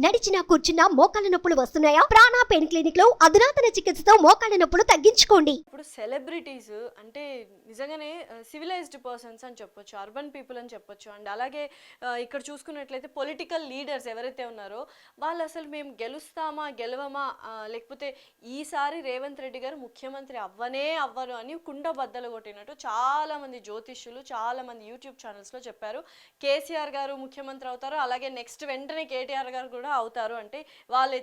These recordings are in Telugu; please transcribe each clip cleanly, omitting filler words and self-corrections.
నడిచినా కూర్చున్నా మోకాళ్ళ నొప్పులు వస్తున్నాయా? ప్రాణ పెయిన్ క్లినిక్ లో అధునాతన చికిత్సతో మోకాళ్ళ నొప్పులు తగ్గించుకోండి. ఇప్పుడు సెలబ్రిటీస్ అంటే నిజంగానే సివిలైజ్డ్ పర్సన్స్ అని చెప్పొచ్చు, అర్బన్ పీపుల్ అని చెప్పొచ్చు. అండ్ అలాగే ఇక్కడ చూసుకున్నట్లయితే పొలిటికల్ లీడర్స్ ఎవరైతే ఉన్నారో వాళ్ళు అసలు మేము గెలుస్తామా గెలవమా, లేకపోతే ఈసారి రేవంత్ రెడ్డి గారు ముఖ్యమంత్రి అవ్వరు అని కుండ బద్దలు కొట్టినట్టు చాలామంది జ్యోతిష్యులు, చాలామంది యూట్యూబ్ ఛానల్స్లో చెప్పారు. కేసీఆర్ గారు ముఖ్యమంత్రి అవుతారు, అలాగే నెక్స్ట్ వెంటనే కేటీఆర్ గారు కూడా అవుతారు అంటే వాళ్ళు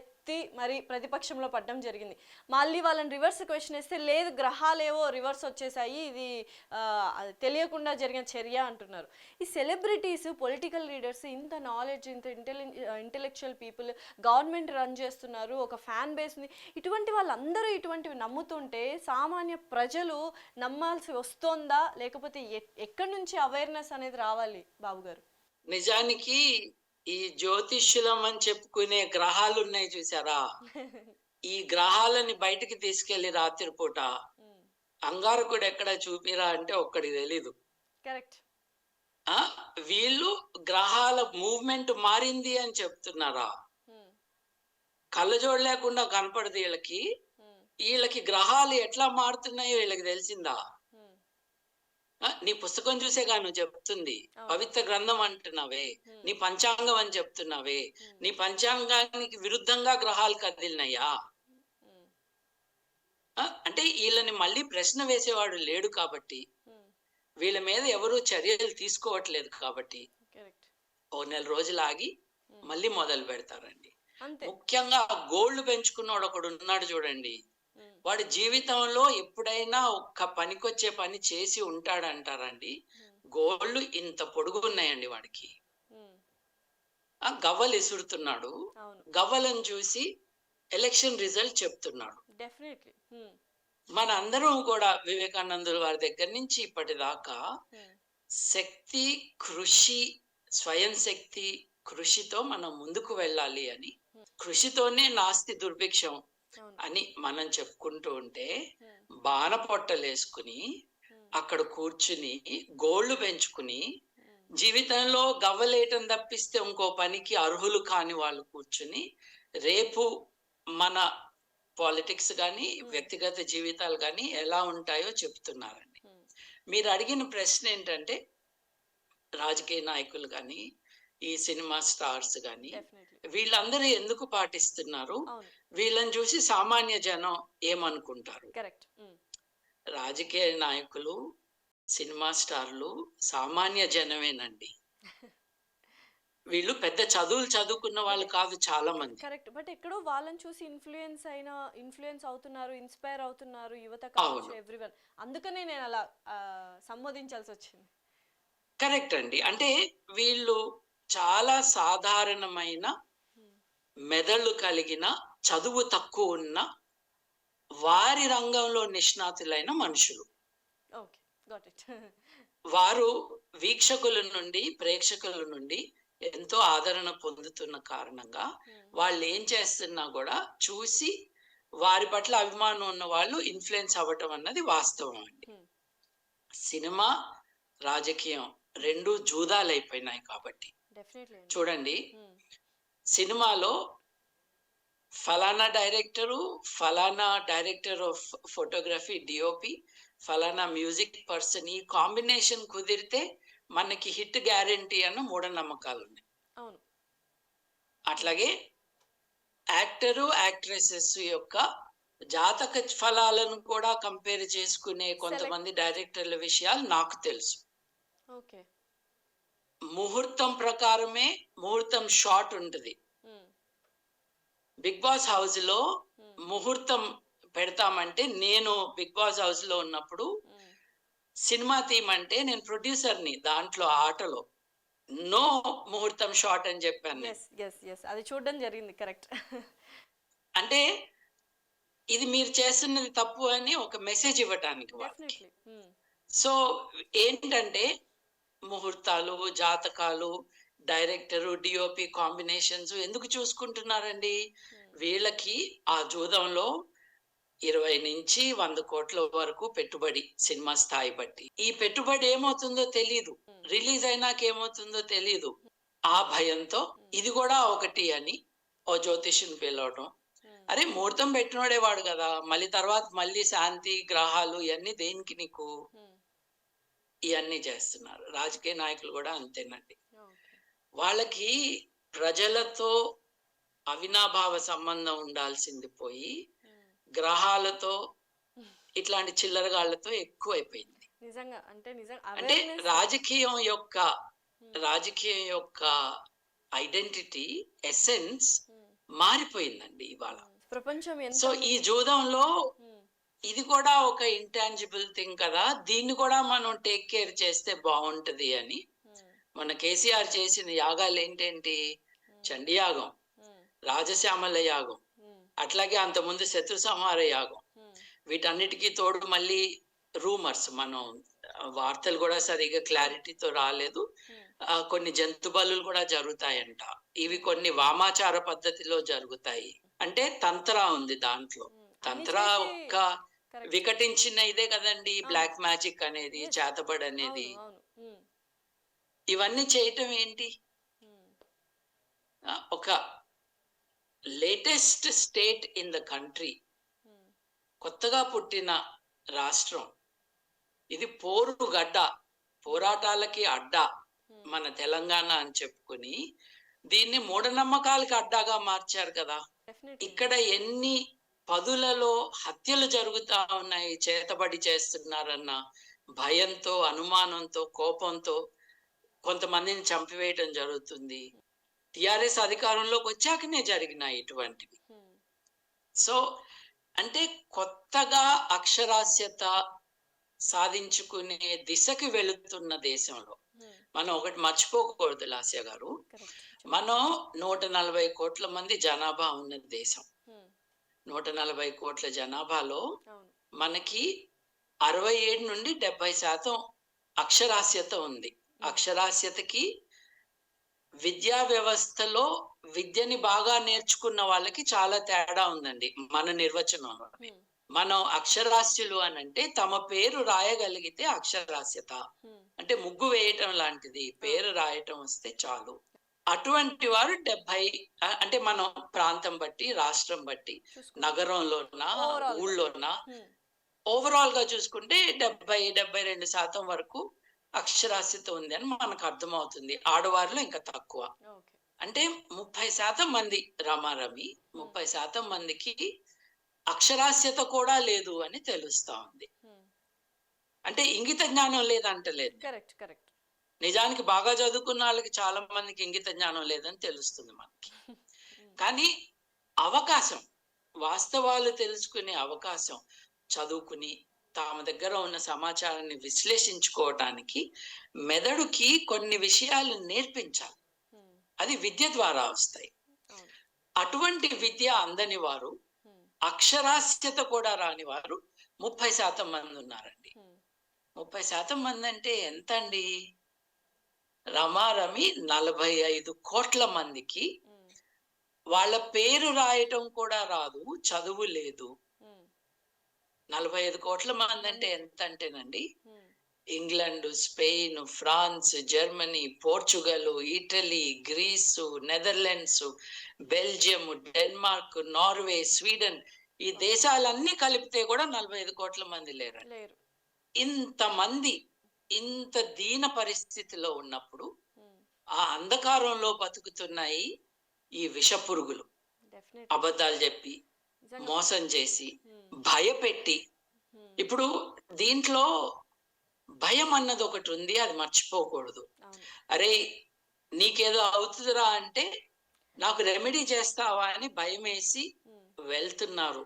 మరి ప్రతిపక్షంలో పడడం జరిగింది. మళ్ళీ వాళ్ళని రివర్స్ క్వశ్చన్ వేస్తే లేదు గ్రహాలేవో రివర్స్ వచ్చేసాయి, ఇది తెలియకుండా జరిగిన చర్య అంటున్నారు. ఈ సెలబ్రిటీస్, పొలిటికల్ లీడర్స్ ఇంత నాలెడ్జ్, ఇంత ఇంటెలెక్చువల్ పీపుల్ గవర్నమెంట్ రన్ చేస్తున్నారు, ఒక ఫ్యాన్ బేస్ ఉంది. ఇటువంటి వాళ్ళందరూ ఇటువంటివి నమ్ముతుంటే సామాన్య ప్రజలు నమ్మాల్సి వస్తోందా, లేకపోతే ఎక్కడి నుంచి అవేర్నెస్ అనేది రావాలి బాబు గారు? నిజానికి ఈ జ్యోతిష్యులం అని చెప్పుకునే గ్రహాలు ఉన్నాయి చూసారా, ఈ గ్రహాలని బయటికి తీసుకెళ్లి రాత్రిపూట అంగారకుడు ఎక్కడ చూపిరా అంటే ఒక్కడికి తెలీదు. కరెక్ట్. వీళ్ళు గ్రహాల మూవ్మెంట్ మారింది అని చెప్తున్నారా? కళ్ళజోడు లేకుండా కనపడదు వీళ్ళకి. వీళ్ళకి గ్రహాలు ఎట్లా మారుతున్నాయో వీళ్ళకి తెలిసిందా? నీ పుస్తకం చూసేగా నువ్వు చెప్తుంది, పవిత్ర గ్రంథం అంటున్నావే, నీ పంచాంగం అని చెప్తున్నావే, నీ పంచాంగానికి విరుద్ధంగా గ్రహాలు కదిలినాయా? అంటే వీళ్ళని మళ్ళీ ప్రశ్న వేసేవాడు లేడు కాబట్టి, వీళ్ళ మీద ఎవరు చర్యలు తీసుకోవట్లేదు కాబట్టి ఓ నెల రోజులు ఆగి మళ్ళీ మొదలు పెడతారండి. ముఖ్యంగా గోల్డ్ పెంచుకున్నాడు ఒకడు ఉన్నాడు చూడండి, వాడి జీవితంలో ఎప్పుడైనా ఒక్క పనికొచ్చే పని చేసి ఉంటాడంటారండి. గోళ్ళు ఇంత పొడుగు ఉన్నాయండి వాడికి. గవ్వలు ఇసురుతున్నాడు, గవ్వలను చూసి ఎలక్షన్ రిజల్ట్ చెప్తున్నాడు. మన అందరం కూడా వివేకానందుల వారి దగ్గర నుంచి ఇప్పటిదాకా శక్తి, కృషి, స్వయం శక్తి, కృషితో మనం ముందుకు వెళ్ళాలి అని, కృషితోనే నాస్తి దుర్భిక్షం అని మనం చెప్పుకుంటూ ఉంటే, బాణ పొట్టలేసుకుని అక్కడ కూర్చుని గోళ్లు పెంచుకుని జీవితంలో గవ్వలేయటం తప్పిస్తే ఇంకో పనికి అర్హులు కాని వాళ్ళు కూర్చుని రేపు మన పాలిటిక్స్ కానీ వ్యక్తిగత జీవితాలు కానీ ఎలా ఉంటాయో చెప్తున్నారండి. మీరు అడిగిన ప్రశ్న ఏంటంటే, రాజకీయ నాయకులు కానీ ఈ సినిమా స్టార్స్ కానీ వీళ్ళందరూ ఎందుకు పాటిస్తున్నారు, వీళ్ళని చూసి సామాన్య జనం ఏమనుకుంటారు? రాజకీయ నాయకులు, సినిమా స్టార్లు సామాన్య జనమేనండి. వీళ్ళు పెద్ద చదువులు చదువుకున్న వాళ్ళు కాదు చాలా మంది. కరెక్ట్. బట్ ఎక్కడో వాళ్ళని చూసి ఇన్ఫ్లుయెన్స్ అవుతున్నారు, ఇన్స్పైర్ అవుతున్నారు యువత కావచ్చు, ఎవ్రీవన్. అందుకనే నేను అలా సంబోధించాల్సి వచ్చింది. కరెక్ట్ అండి. అంటే వీళ్ళు చాలా సాధారణమైన మెదళ్ళు కలిగిన, చదువు తక్కువ ఉన్న, వారి రంగంలో నిష్ణాతులైన మనుషులు. వారు వీక్షకుల నుండి, ప్రేక్షకుల నుండి ఎంతో ఆదరణ పొందుతున్న కారణంగా వాళ్ళు ఏం చేస్తున్నా కూడా చూసి వారి పట్ల అభిమానం ఉన్న వాళ్ళు ఇన్ఫ్లుయెన్స్ అవ్వటం అన్నది వాస్తవం అండి. సినిమా, రాజకీయం రెండు జూదాలు అయిపోయినాయి కాబట్టి. చూడండి, సినిమాలో ఫలానా డైరెక్టర్ ఆఫ్ ఫోటోగ్రఫీ, డిఓపి, ఫలానా మ్యూజిక్ పర్సన్, ఈ కాంబినేషన్ కుదిరితే మనకి హిట్ గ్యారంటీ అన్న మూఢనమ్మకాలు ఉన్నాయి. అట్లాగే యాక్టరు, యాక్ట్రెసెస్ యొక్క జాతక ఫలాలను కూడా కంపేర్ చేసుకునే కొంతమంది డైరెక్టర్ల విషయాలు నాకు తెలుసు. ముహూర్తం ప్రకారమే ముహూర్తం షాట్ ఉంటుంది. బిగ్ బాస్ హౌస్ లో ముహూర్తం పెడతామంటే, నేను బిగ్ బాస్ హౌస్ లో ఉన్నప్పుడు సినిమా థీమ్ అంటే నేను ప్రొడ్యూసర్ని, దాంట్లో ఆటలో నో ముహూర్తం షాట్ అని చెప్పాను. అది చూడడం జరిగింది. కరెక్ట్. అంటే ఇది మీరు చేస్తున్నది తప్పు అని ఒక మెసేజ్ ఇవ్వటానికి వాళ్ళకి. సో ఏంటంటే, ముహూర్తాలు, జాతకాలు, డైరెక్టరు, డిఓపి కాంబినేషన్స్ ఎందుకు చూసుకుంటున్నారండి? వీళ్ళకి ఆ జూదంలో 20 నుంచి 100 కోట్ల వరకు పెట్టుబడి సినిమా స్థాయి బట్టి. ఈ పెట్టుబడి ఏమవుతుందో తెలీదు, రిలీజ్ అయినాక ఏమవుతుందో తెలీదు. ఆ భయంతో ఇది కూడా ఒకటి అని ఓ జ్యోతిష్యుని పిలవటం. అరే ముహూర్తం పెట్టినోడే వాడు కదా, మళ్ళీ తర్వాత మళ్ళీ శాంతి గ్రహాలు ఇవన్నీ దేనికి నీకు? ఇవన్నీ చేస్తున్నారు. రాజకీయ నాయకులు కూడా అంతేనండి. వాళ్ళకి ప్రజలతో అవినాభావ సంబంధం ఉండాల్సింది పోయి గ్రహాలతో ఇట్లాంటి చిల్లరగాళ్లతో ఎక్కువైపోయింది. నిజంగా అంటే అంటే రాజకీయం యొక్క ఐడెంటిటీ ఎసెన్స్ మారిపోయిందండి ఇవాళ. ప్రపంచం సో ఈ జూదంలో ఇది కూడా ఒక ఇంటాంజిబుల్ థింగ్ కదా, దీన్ని కూడా మనం టేక్ కేర్ చేస్తే బాగుంటది అని మన కేసీఆర్ చేసిన యాగాలు ఏంటేంటి? చండీ యాగం, రాజశ్యామల యాగం, అట్లాగే అంతకుముందు శత్రు సంహార యాగం. వీటన్నిటికీ తోడు మళ్ళీ రూమర్స్, మనం వార్తలు కూడా సరిగా క్లారిటీతో రాలేదు, కొన్ని జంతు బలులు కూడా జరుగుతాయంట. ఇవి కొన్ని వామాచార పద్ధతిలో జరుగుతాయి. అంటే తంత్ర ఉంది దాంట్లో. తంత్ర ఒక్క వికటించిన ఇదే కదండి బ్లాక్ మ్యాజిక్ అనేది, చేతబడి అనేది. ఇవన్నీ చేయటం ఏంటి? ఒక latest state in the country, కొత్తగా పుట్టిన రాష్ట్రం ఇది, పోరుగడ్డ, పోరాటాలకి అడ్డ మన తెలంగాణ అని చెప్పుకుని దీన్ని మూఢనమ్మకాలకి అడ్డాగా మార్చారు కదా. ఇక్కడ ఎన్ని పదులలో హత్యలు జరుగుతా ఉన్నాయి, చేతబడి చేస్తున్నారన్న భయంతో, అనుమానంతో, కోపంతో కొంతమందిని చంపివేయటం జరుగుతుంది. టిఆర్ఎస్ అధికారంలోకి వచ్చాకనే జరిగినాయి ఇటువంటివి. సో అంటే కొత్తగా అక్షరాస్యత సాధించుకునే దిశకి వెళుతున్న దేశంలో మనం ఒకటి మర్చిపోకూడదు లాస్య గారు, మనం 140 కోట్ల మంది జనాభా ఉన్న దేశం. 140 కోట్ల జనాభాలో మనకి 67 నుండి 70% అక్షరాస్యత ఉంది. అక్షరాస్యతకి విద్యా వ్యవస్థలో విద్యని బాగా నేర్చుకున్న వాళ్ళకి చాలా తేడా ఉందండి మన నిర్వచనంలో. మనం అక్షరాస్యులు అని అంటే తమ పేరు రాయగలిగితే అక్షరాస్యత, అంటే ముగ్గు వేయటం లాంటిది, పేరు రాయటం వస్తే చాలు. అటువంటి వారు 70, అంటే మనం ప్రాంతం బట్టి, రాష్ట్రం బట్టి, నగరంలోనా ఊళ్ళోనా ఓవరాల్ గా చూసుకుంటే 70-72% వరకు అక్షరాస్యత ఉంది అని మనకు అర్థమవుతుంది. ఆడవారిలో ఇంకా తక్కువ. అంటే 30% మంది రమారమి, 30% మందికి అక్షరాస్యత కూడా లేదు అని తెలుస్తా ఉంది. అంటే ఇంగిత జ్ఞానం లేదంటలేదు, నిజానికి బాగా చదువుకున్న వాళ్ళకి చాలా మందికి ఇంగిత జ్ఞానం లేదని తెలుస్తుంది మనకి. కానీ అవకాశం, వాస్తవాలు తెలుసుకునే అవకాశం, చదువుకుని తమ దగ్గర ఉన్న సమాచారాన్ని విశ్లేషించుకోవటానికి మెదడుకి కొన్ని విషయాలు నేర్పించాలి. అది విద్య ద్వారా వస్తాయి. అటువంటి విద్య అందని వారు, అక్షరాస్యత కూడా రాని వారు 30% మంది ఉన్నారండి. 30% మంది అంటే ఎంత అండి? రమారమి 45 కోట్ల మందికి వాళ్ళ పేరు రాయటం కూడా రాదు, చదువు లేదు. 45 కోట్ల మంది అంటే ఎంత అంటేనండి, England, Spain, France, Germany, Portugal, Italy, Greece, Netherlands, Belgium, Denmark, Norway, Sweden, ఈ దేశాలన్నీ కలిపితే కూడా 45 కోట్ల మంది లేరు. ఇంతమంది ఇంత దీన పరిస్థితిలో ఉన్నప్పుడు ఆ అంధకారంలో బతుకుతున్నాయి ఈ విష పురుగులు. అబద్ధాలు చెప్పి, మోసం చేసి, భయపెట్టి. ఇప్పుడు దీంట్లో భయం అన్నది ఒకటి ఉంది, అది మర్చిపోకూడదు. అరే నీకేదో అవుతుందిరా అంటే నాకు రెమెడీ చేస్తావా అని భయం వేసి వెళ్తున్నారు